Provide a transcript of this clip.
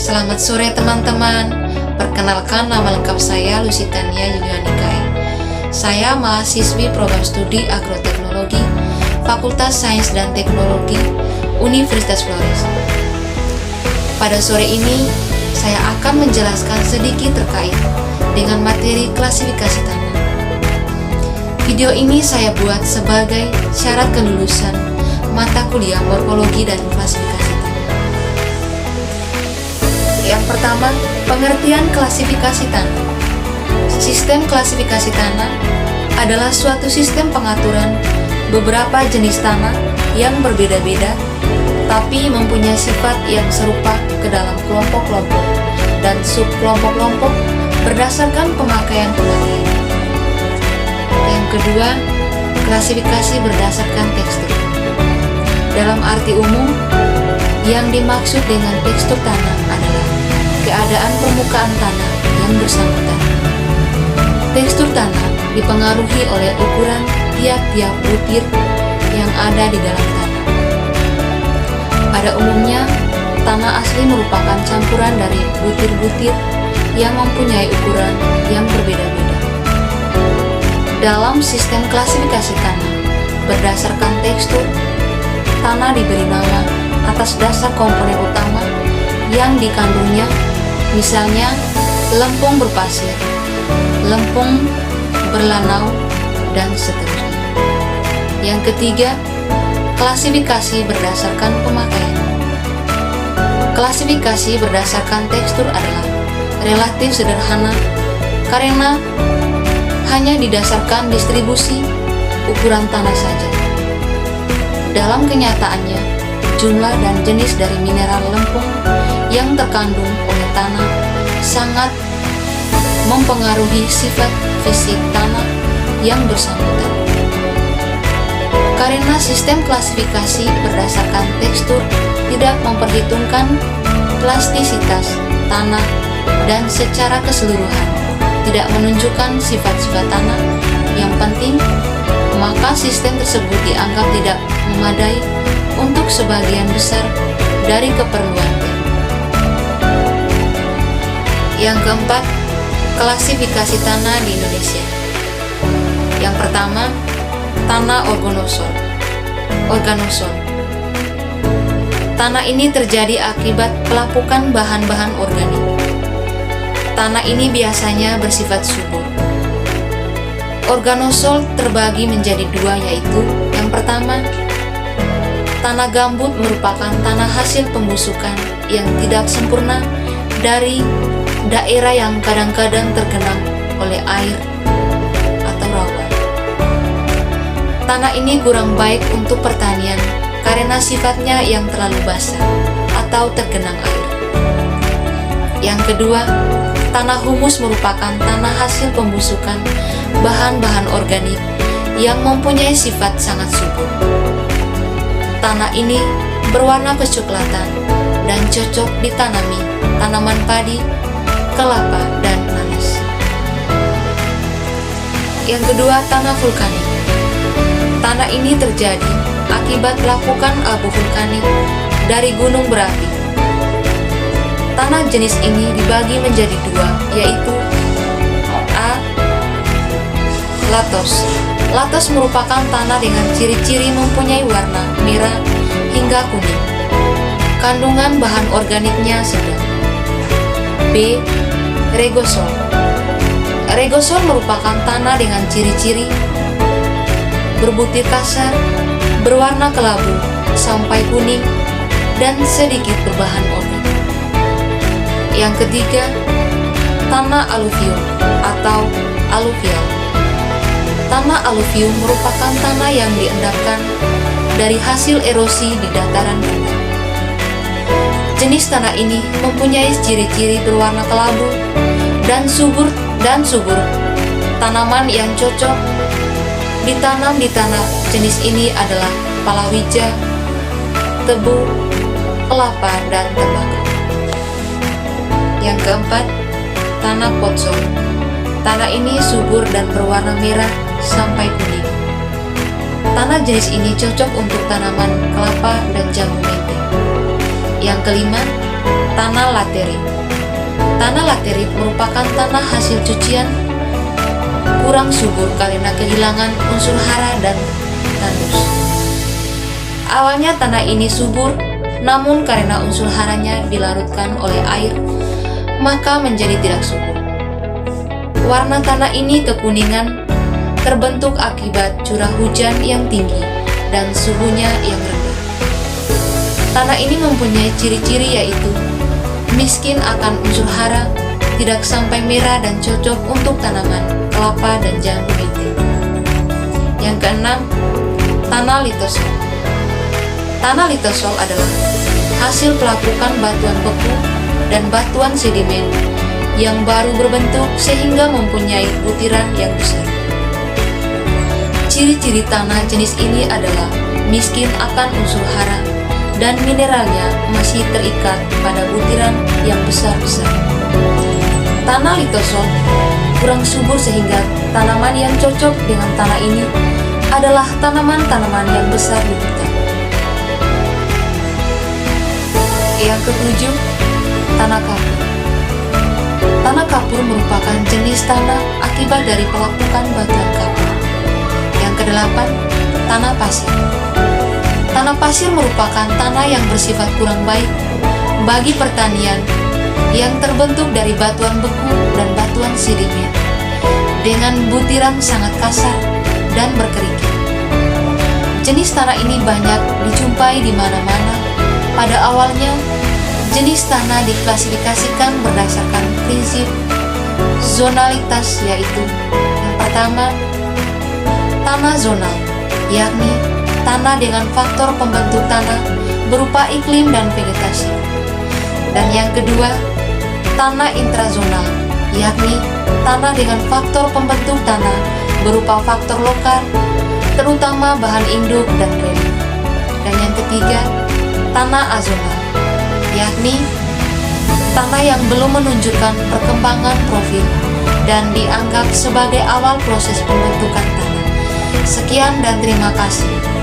Selamat sore teman-teman. Perkenalkan, nama lengkap saya Lusitania Yulianikai. Saya mahasiswi program studi agroteknologi Fakultas Sains dan Teknologi Universitas Flores. Pada sore ini, saya akan menjelaskan sedikit terkait dengan materi klasifikasi tanah. Video ini saya buat sebagai syarat kelulusan mata kuliah morfologi dan klasifikasi tanah. Yang pertama, pengertian klasifikasi tanah. Sistem klasifikasi tanah adalah suatu sistem pengaturan beberapa jenis tanah yang berbeda-beda, tapi mempunyai sifat yang serupa ke dalam kelompok-kelompok dan subkelompok-kelompok berdasarkan pemakaian-pemakaian. Yang kedua, klasifikasi berdasarkan tekstur. Dalam arti umum, yang dimaksud dengan tekstur tanah adalah keadaan permukaan tanah yang bersangkutan. Tekstur tanah dipengaruhi oleh ukuran tiap-tiap butir yang ada di dalam tanah. Pada umumnya, tanah asli merupakan campuran dari butir-butir yang mempunyai ukuran yang berbeda-beda. Dalam sistem klasifikasi tanah berdasarkan tekstur, tanah diberi nama atas dasar komponen utama yang dikandungnya, misalnya lempung berpasir, lempung berlanau, dan seterusnya. Yang ketiga, klasifikasi berdasarkan pemakaian. Klasifikasi berdasarkan tekstur adalah relatif sederhana karena hanya didasarkan distribusi ukuran tanah saja. Dalam kenyataannya, jumlah dan jenis dari mineral lempung yang terkandung oleh tanah sangat mempengaruhi sifat fisik tanah yang bersangkutan. Karena sistem klasifikasi berdasarkan tekstur tidak memperhitungkan plastisitas tanah dan secara keseluruhan tidak menunjukkan sifat-sifat tanah yang penting, maka sistem tersebut dianggap tidak memadai untuk sebagian besar dari keperluan teknik. Yang keempat, klasifikasi tanah di Indonesia. Yang pertama, tanah organosol. Tanah ini terjadi akibat pelapukan bahan-bahan organik. Tanah ini biasanya bersifat subur. Organosol terbagi menjadi dua, yaitu yang pertama, tanah gambut merupakan tanah hasil pembusukan yang tidak sempurna dari daerah yang kadang-kadang tergenang oleh air atau rawa. Tanah ini kurang baik untuk pertanian karena sifatnya yang terlalu basah atau tergenang air. Yang kedua, tanah humus merupakan tanah hasil pembusukan bahan-bahan organik yang mempunyai sifat sangat subur. Tanah ini berwarna kecoklatan dan cocok ditanami tanaman padi, kelapa, dan nanas. Yang kedua, tanah vulkanik. Tanah ini terjadi akibat pelapukan abu vulkanik dari gunung berapi. Tanah jenis ini dibagi menjadi dua, yaitu A. Latos. Latos merupakan tanah dengan ciri-ciri mempunyai warna merah hingga kuning. Kandungan bahan organiknya sedang. B. Regosol. Regosol merupakan tanah dengan ciri-ciri berbutir kasar, berwarna kelabu sampai kuning, dan sedikit berbahan organik. Yang ketiga, tanah aluvium atau aluvial. Tanah aluvium merupakan tanah yang diendapkan dari hasil erosi di dataran rendah. Jenis tanah ini mempunyai ciri-ciri berwarna kelabu dan subur. Tanaman yang cocok ditanam di tanah jenis ini adalah palawija, tebu, kelapa, dan tembakau. Yang keempat, tanah potsol. Tanah ini subur dan berwarna merah sampai kuning. Tanah jenis ini cocok untuk tanaman kelapa dan jamu menteng. Yang kelima, tanah laterit. Tanah laterit merupakan tanah hasil cucian kurang subur karena kehilangan unsur hara dan tandus. Awalnya tanah ini subur, namun karena unsur haranya dilarutkan oleh air, maka menjadi tidak subur. Warna tanah ini kekuningan, terbentuk akibat curah hujan yang tinggi dan suhunya yang rendah. Tanah ini mempunyai ciri-ciri yaitu miskin akan unsur hara, tidak sampai merah dan cocok untuk tanaman kelapa dan jambu bintik. Yang keenam, tanah litosol. Tanah litosol adalah hasil pelapukan batuan beku dan batuan sedimen yang baru berbentuk sehingga mempunyai butiran yang besar. Ciri-ciri tanah jenis ini adalah miskin akan unsur hara dan mineralnya masih terikat pada butiran yang besar-besar. Tanah litosol kurang subur sehingga tanaman yang cocok dengan tanah ini adalah tanaman-tanaman yang besar di hutan. Yang ketujuh, tanah kapur. Tanah kapur merupakan jenis tanah akibat dari pelapukan batuan kapur. Yang kedelapan, tanah pasir. Tanah pasir merupakan tanah yang bersifat kurang baik bagi pertanian yang terbentuk dari batuan beku dan batuan sedimen dengan butiran sangat kasar dan berkerikil. Jenis tanah ini banyak dijumpai di mana-mana. Pada awalnya, jenis tanah diklasifikasikan berdasarkan prinsip zonalitas, yaitu yang pertama, tanah zonal, yakni tanah dengan faktor pembentuk tanah berupa iklim dan vegetasi. Dan yang kedua, tanah intrazonal, yakni tanah dengan faktor pembentuk tanah berupa faktor lokal, terutama bahan induk dan relief. Dan yang ketiga, tanah azonal, yakni tanah yang belum menunjukkan perkembangan profil dan dianggap sebagai awal proses pembentukan tanah. Sekian dan terima kasih.